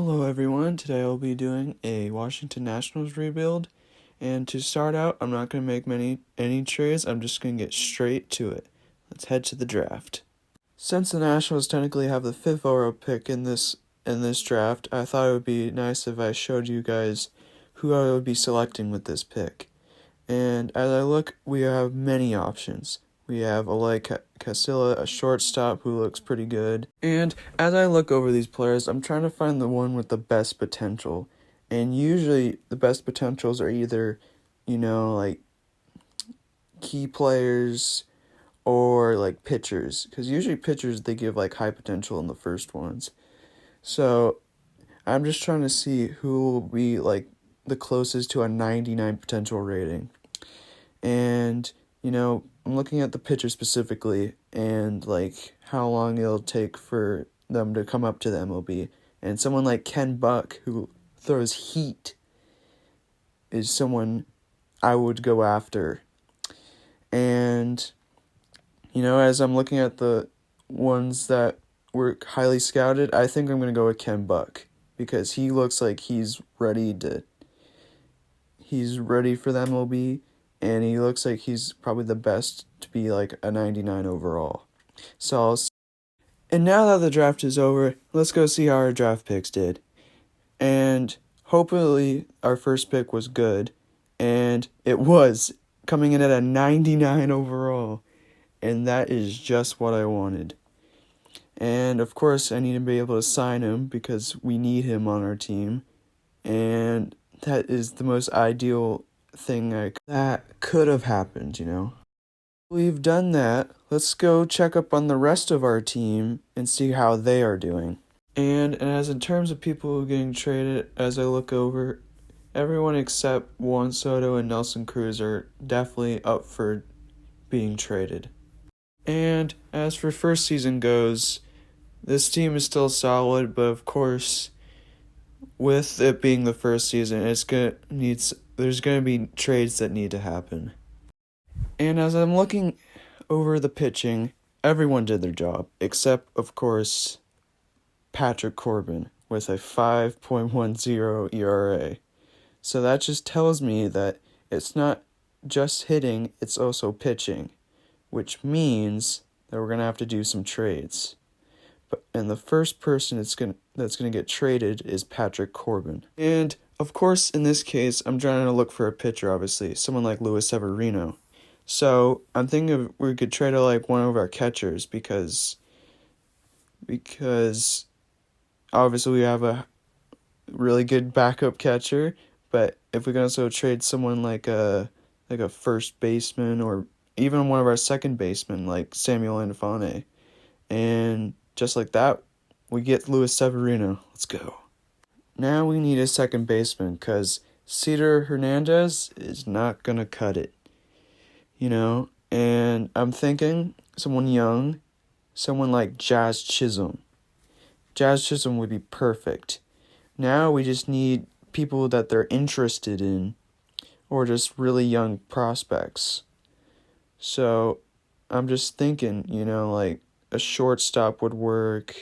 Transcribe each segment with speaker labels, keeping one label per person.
Speaker 1: Hello everyone, today I'll be doing a Washington Nationals rebuild, and to start out, I'm not going to make any trades, I'm just going to get straight to it. Let's head to the draft. Since the Nationals technically have the 5th overall pick in this draft, I thought it would be nice if I showed you guys who I would be selecting with this pick. And as I look, we have many options. We have Casilla, a shortstop who looks pretty good. And as I look over these players, I'm trying to find the one with the best potential. And usually the best potentials are either, like key players or like pitchers. Because usually pitchers, they give like high potential in the first ones. So I'm just trying to see who will be like the closest to a 99 potential rating. And, I'm looking at the pitcher specifically and, like, how long it'll take for them to come up to the MLB. And someone like Ken Buck, who throws heat, is someone I would go after. And, as I'm looking at the ones that were highly scouted, I think I'm going to go with Ken Buck. Because he looks like he's ready for the MLB. And he looks like he's probably the best to be like a 99 overall. And now that the draft is over, let's go see how our draft picks did. And hopefully our first pick was good. And it was, coming in at a 99 overall. And that is just what I wanted. And of course, I need to be able to sign him because we need him on our team. And that is the most ideal thing that could have happened. We've done that. Let's go check up on the rest of our team and see how they are doing. And as in terms of people getting traded, as I look over, everyone except Juansoto and Nelson Cruz are definitely up for being traded. And as for first season goes, this team is still solid, but of course, with it being the first season, there's going to be trades that need to happen. And as I'm looking over the pitching, everyone did their job, except, of course, Patrick Corbin with a 5.10 ERA. So that just tells me that it's not just hitting, it's also pitching, which means that we're going to have to do some trades. And the first person that's going to get traded is Patrick Corbin. And of course, in this case, I'm trying to look for a pitcher, obviously, someone like Luis Severino. So I'm thinking we could trade like one of our catchers because obviously we have a really good backup catcher. But if we can also trade someone like a first baseman or even one of our second basemen like Samuel Infante, and just like that, we get Luis Severino. Let's go. Now we need a second baseman because Cesar Hernandez is not going to cut it. And I'm thinking someone young, someone like Jazz Chisholm. Jazz Chisholm would be perfect. Now we just need people that they're interested in or just really young prospects. So I'm just thinking, like a shortstop would work,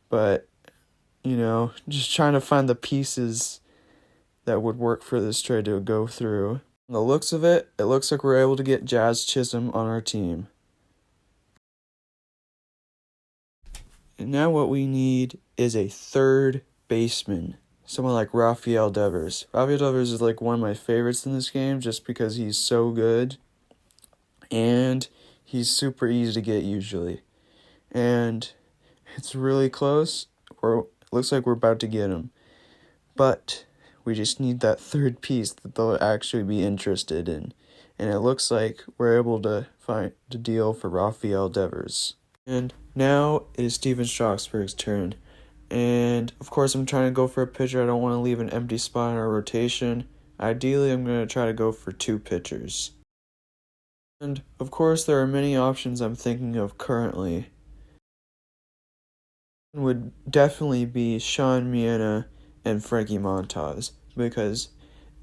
Speaker 1: but, just trying to find the pieces that would work for this trade to go through. From the looks of it, it looks like we're able to get Jazz Chisholm on our team. And now what we need is a third baseman, someone like Rafael Devers. Rafael Devers is like one of my favorites in this game just because he's so good, and he's super easy to get usually. And it's really close. It looks like we're about to get him. But we just need that third piece that they'll actually be interested in. And it looks like we're able to find a deal for Rafael Devers. And now it is Steven Strasburg's turn. And of course I'm trying to go for a pitcher. I don't want to leave an empty spot in our rotation. Ideally I'm going to try to go for 2 pitchers. And of course there are many options I'm thinking of currently. Would definitely be Sean Miena and Frankie Montas, because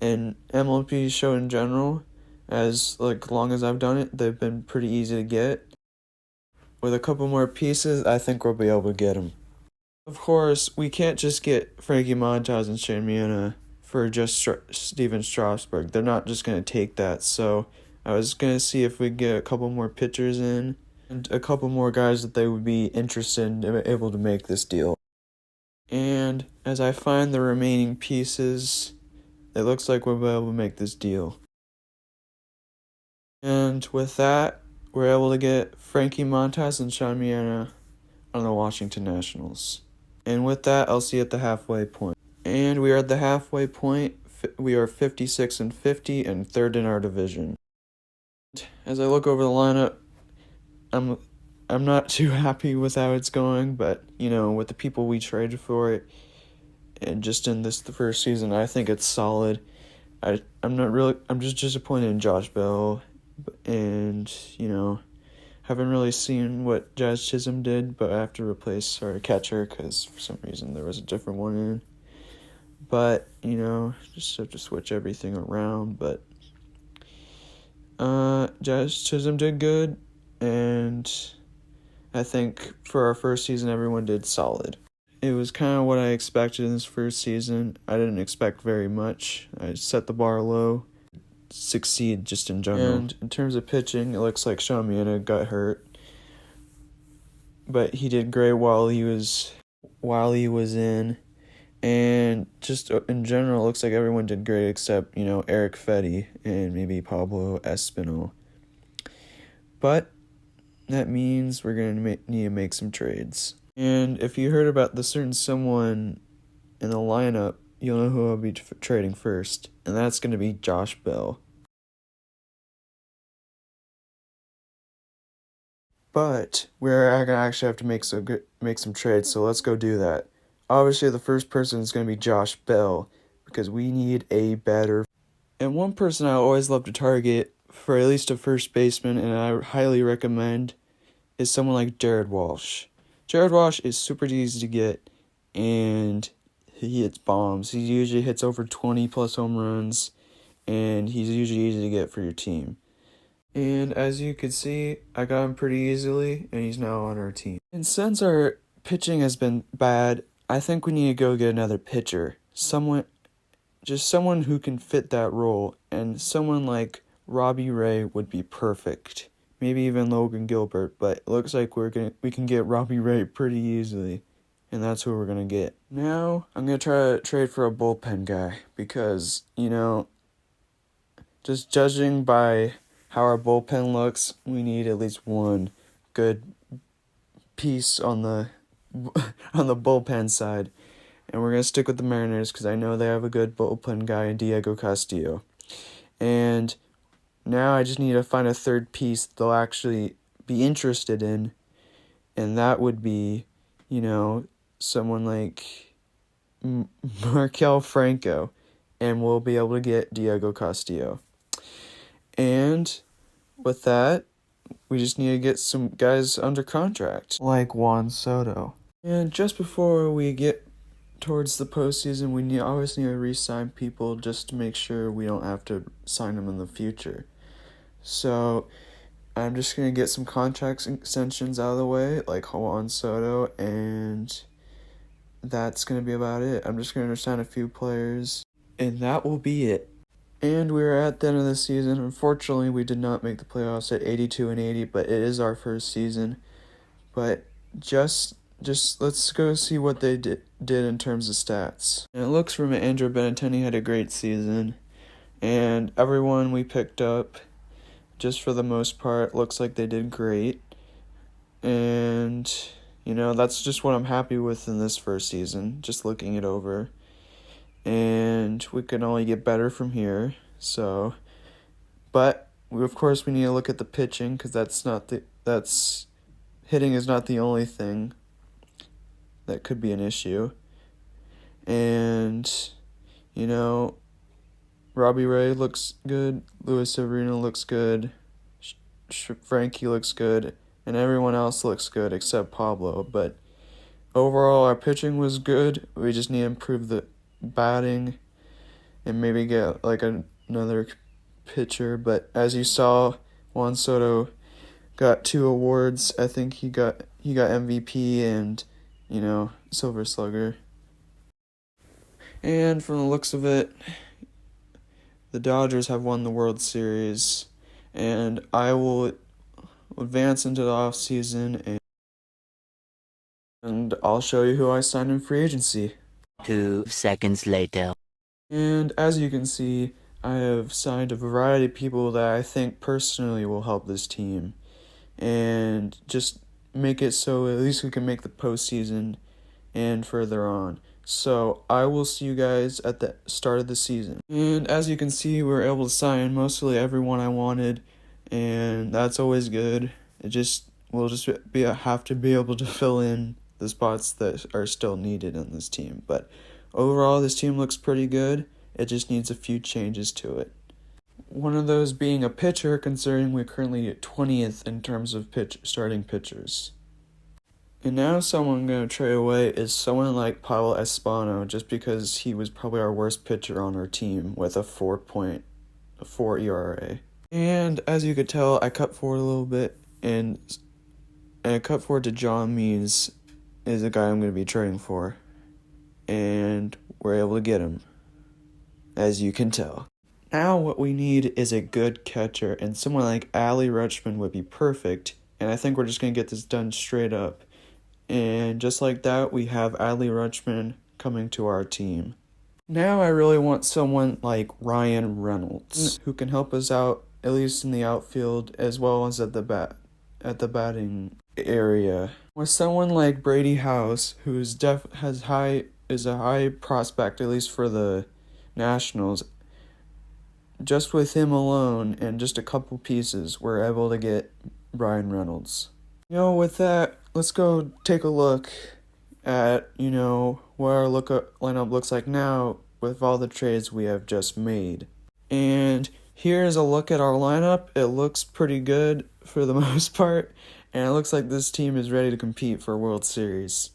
Speaker 1: in MLB show in general, as long as I've done it, they've been pretty easy to get. With a couple more pieces, I think we'll be able to get them. Of course, we can't just get Frankie Montas and Shane Miana for just Steven Strasburg. They're not just going to take that. So I was going to see if we get a couple more pitchers in and a couple more guys that they would be interested in able to make this deal. And as I find the remaining pieces, it looks like we'll be able to make this deal. And with that, we're able to get Frankie Montas and Sean Miana on the Washington Nationals. And with that, I'll see you at the halfway point. And we are at the halfway point. We are 56-50 and third in our division. As I look over the lineup, I'm not too happy with how it's going, but with the people we traded for it, and just in the first season, I think it's solid. I'm just disappointed in Josh Bell, and haven't really seen what Jazz Chisholm did, but I have to replace our catcher because for some reason there was a different one in. But just have to switch everything around. But Jazz Chisholm did good, and I think for our first season, everyone did solid. It was kind of what I expected in this first season. I didn't expect very much. I set the bar low, succeed just in general. And in terms of pitching, it looks like Sean Miana got hurt, but he did great while he was in. And just in general, it looks like everyone did great except, Eric Fetty and maybe Pablo Espinal. But that means we're going to need to make some trades. And if you heard about the certain someone in the lineup, you'll know who I'll be trading first. And that's going to be Josh Bell. But we're going to actually have to make some trades, so let's go do that. Obviously, the first person is going to be Josh Bell, because we need a better... And one person I always love to target for at least a first baseman, and I highly recommend, is someone like Jared Walsh. Jared Walsh is super easy to get, and he hits bombs. He usually hits over 20-plus home runs, and he's usually easy to get for your team. And as you can see, I got him pretty easily, and he's now on our team. And since our pitching has been bad, I think we need to go get another pitcher. Someone who can fit that role, and someone like Robbie Ray would be perfect. Maybe even Logan Gilbert, but it looks like we can get Robbie Ray pretty easily, and that's who we're gonna get. Now I'm gonna try to trade for a bullpen guy because just judging by how our bullpen looks, we need at least one good piece on the bullpen side. And we're going to stick with the Mariners because I know they have a good bullpen guy in Diego Castillo. And now I just need to find a third piece they'll actually be interested in. And that would be, someone like Markel Franco. And we'll be able to get Diego Castillo. And with that, we just need to get some guys under contract, like Juansoto. And just before we get towards the postseason, we always need to re-sign people just to make sure we don't have to sign them in the future. So I'm just going to get some contract extensions out of the way, like Juansoto, and that's going to be about it. I'm just going to sign a few players, and that will be it. And we are at the end of the season. Unfortunately, we did not make the playoffs at 82-80, but it is our first season. But just let's go see what they did in terms of stats. And it looks from Andrew Benintendi had a great season. And everyone we picked up, just for the most part, looks like they did great. And, that's just what I'm happy with in this first season, just looking it over. And we can only get better from here. But of course we need to look at the pitching because hitting is not the only thing that could be an issue. And Robbie Ray looks good, Luis Severino looks good, Frankie looks good, and everyone else looks good except Pablo. But overall, our pitching was good. We just need to improve the batting and maybe get another pitcher. But as you saw, Juansoto got 2 awards. I think he got MVP and Silver Slugger. And from the looks of it, the Dodgers have won the World Series, and I will advance into the offseason, and I'll show you who I signed in free agency.
Speaker 2: 2 seconds later.
Speaker 1: And as you can see, I have signed a variety of people that I think personally will help this team, and just make it so at least we can make the postseason and further on. So I will see you guys at the start of the season. And as you can see, we were able to sign mostly everyone I wanted, and that's always good. We'll just have to be able to fill in the spots that are still needed in this team. But overall, this team looks pretty good. It just needs a few changes to it. One of those being a pitcher, considering we're currently at 20th in terms of starting pitchers. And now someone I'm going to trade away is someone like Pablo Espano, just because he was probably our worst pitcher on our team with a 4.4 ERA. And as you could tell, I cut forward a little bit, and I cut forward to John Means is a guy I'm going to be trading for. And we're able to get him, as you can tell. Now what we need is a good catcher, and someone like Adley Rutschman would be perfect, and I think we're just going to get this done straight up. And just like that, we have Adley Rutschman coming to our team. Now I really want someone like Ryan Reynolds, who can help us out, at least in the outfield, as well as at the batting area. With someone like Brady House, who's is a high prospect, at least for the Nationals. Just with him alone and just a couple pieces, we're able to get Ryan Reynolds. With that, let's go take a look at, what our lineup looks like now with all the trades we have just made. And here's a look at our lineup. It looks pretty good for the most part, and it looks like this team is ready to compete for a World Series.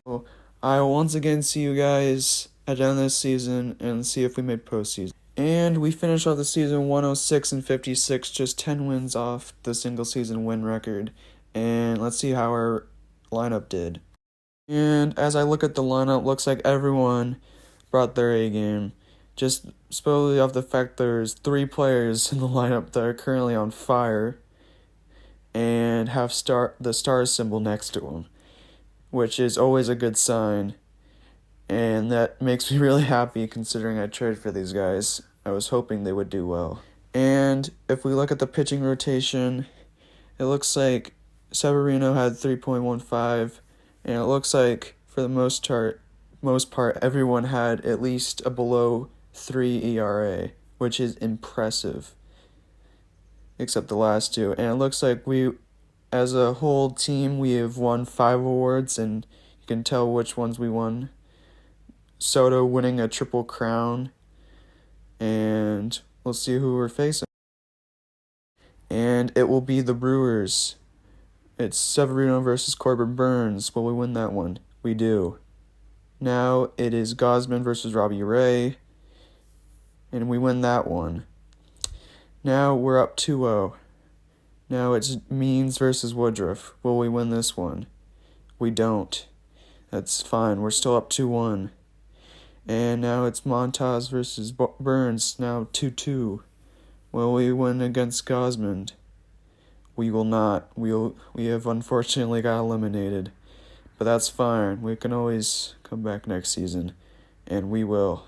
Speaker 1: So I will once again see you guys at the end of this season and see if we made postseason. And we finished off the season 106-56, just 10 wins off the single season win record. And let's see how our lineup did. And as I look at the lineup, looks like everyone brought their A game. Just solely off the fact there's 3 players in the lineup that are currently on fire and have the star symbol next to them, which is always a good sign. And that makes me really happy considering I traded for these guys. I was hoping they would do well. And if we look at the pitching rotation, it looks like Severino had 3.15, and it looks like for the most part everyone had at least a below 3 ERA, which is impressive, except the last 2. And it looks like we, as a whole team, we have won 5 awards, and you can tell which ones we won. Soto winning a Triple Crown, and we'll see who we're facing. And it will be the Brewers. It's Severino versus Corbin Burns. Will we win that one? We do. Now it is Gausman versus Robbie Ray, and we win that one. Now we're up 2-0. Now it's Means versus Woodruff. Will we win this one? We don't. That's fine. We're still up 2-1. And now it's Montas versus Burns, now 2-2. Will we win against Gausman? We will not. We have unfortunately got eliminated. But that's fine. We can always come back next season. And we will.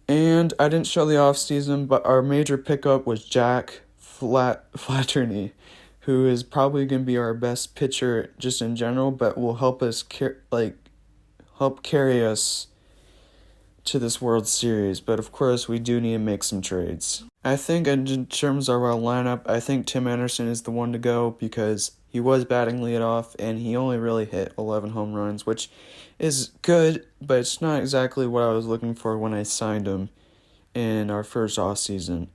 Speaker 1: And I didn't show the offseason, but our major pickup was Jack Flaherty, who is probably going to be our best pitcher just in general, but will help us help carry us to this World Series. But of course, we do need to make some trades. I think in terms of our lineup, I think Tim Anderson is the one to go because he was batting leadoff and he only really hit 11 home runs, which is good, but it's not exactly what I was looking for when I signed him in our first offseason.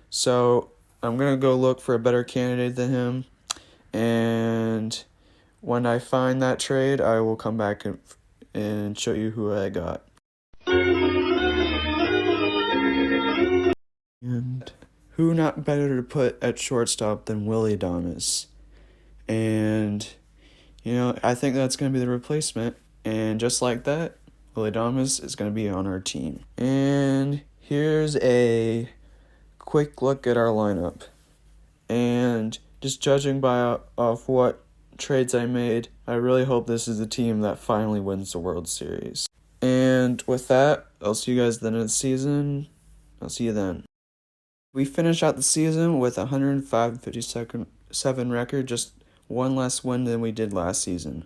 Speaker 1: So I'm going to go look for a better candidate than him, and when I find that trade, I will come back and show you who I got. And who not better to put at shortstop than Willie Adames? And, I think that's going to be the replacement. And just like that, Willie Adames is going to be on our team. And here's a quick look at our lineup. And just judging by off what trades I made, I really hope this is the team that finally wins the World Series. And with that, I'll see you guys at the end of the season. I'll see you then. We finish out the season with a 105-57 record, just one less win than we did last season.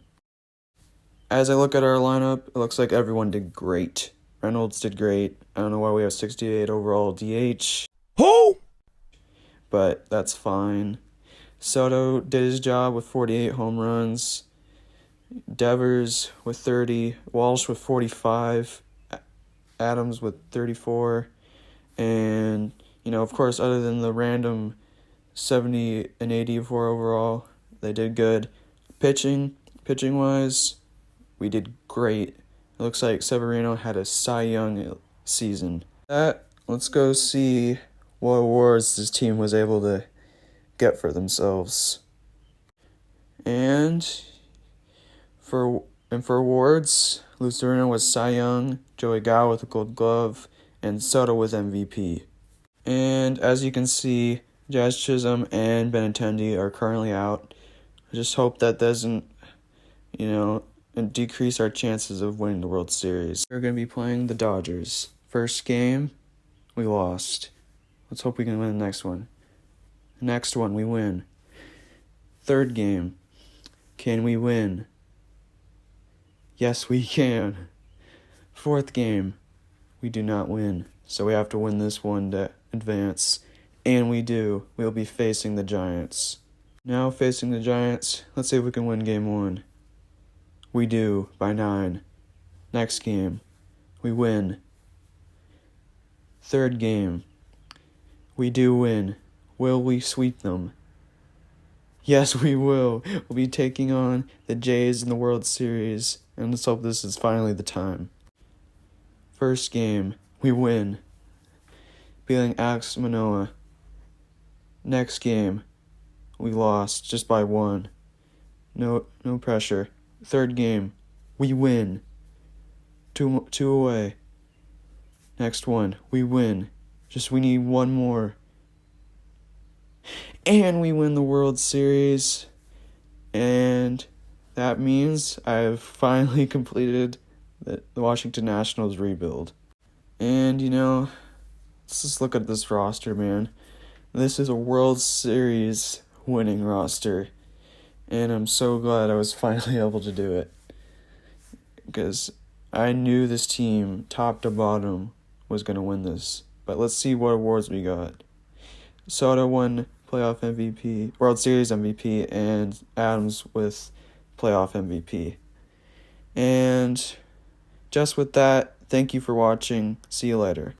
Speaker 1: As I look at our lineup, it looks like everyone did great. Reynolds did great. I don't know why we have 68 overall DH.
Speaker 3: Who?
Speaker 1: But that's fine. Soto did his job with 48 home runs. Devers with 30. Walsh with 45. Adams with 34. And, of course, other than the random 70 and 84 overall, they did good. Pitching-wise, we did great. It looks like Severino had a Cy Young season. Let's go see what awards this team was able to get for themselves. And for awards, Lucero was Cy Young, Joey Gallo with a Gold Glove, and Soto with MVP. And as you can see, Jazz Chisholm and Benintendi are currently out. I just hope that doesn't, decrease our chances of winning the World Series. We're going to be playing the Dodgers. First game, we lost. Let's hope we can win the next one. Next one, we win. Third game, can we win? Yes, we can. Fourth game, we do not win. So we have to win this one to advance. And we do. We'll be facing the Giants. Now facing the Giants, let's see if we can win game 1. We do, by 9. Next game, we win. Third game, we do win. Will we sweep them? Yes, we will. We'll be taking on the Jays in the World Series, and let's hope this is finally the time. First game, we win, beating Alex Manoah. Next game, we lost just by 1. No pressure. Third game, we win. Two away. Next one, we win. We need one more. And we win the World Series. And that means I have finally completed the Washington Nationals rebuild. And, let's just look at this roster, man. This is a World Series winning roster. And I'm so glad I was finally able to do it. Because I knew this team, top to bottom, was going to win this. But let's see what awards we got. Soto won playoff MVP, World Series MVP, and Adams with playoff MVP. And just with that, thank you for watching. See you later.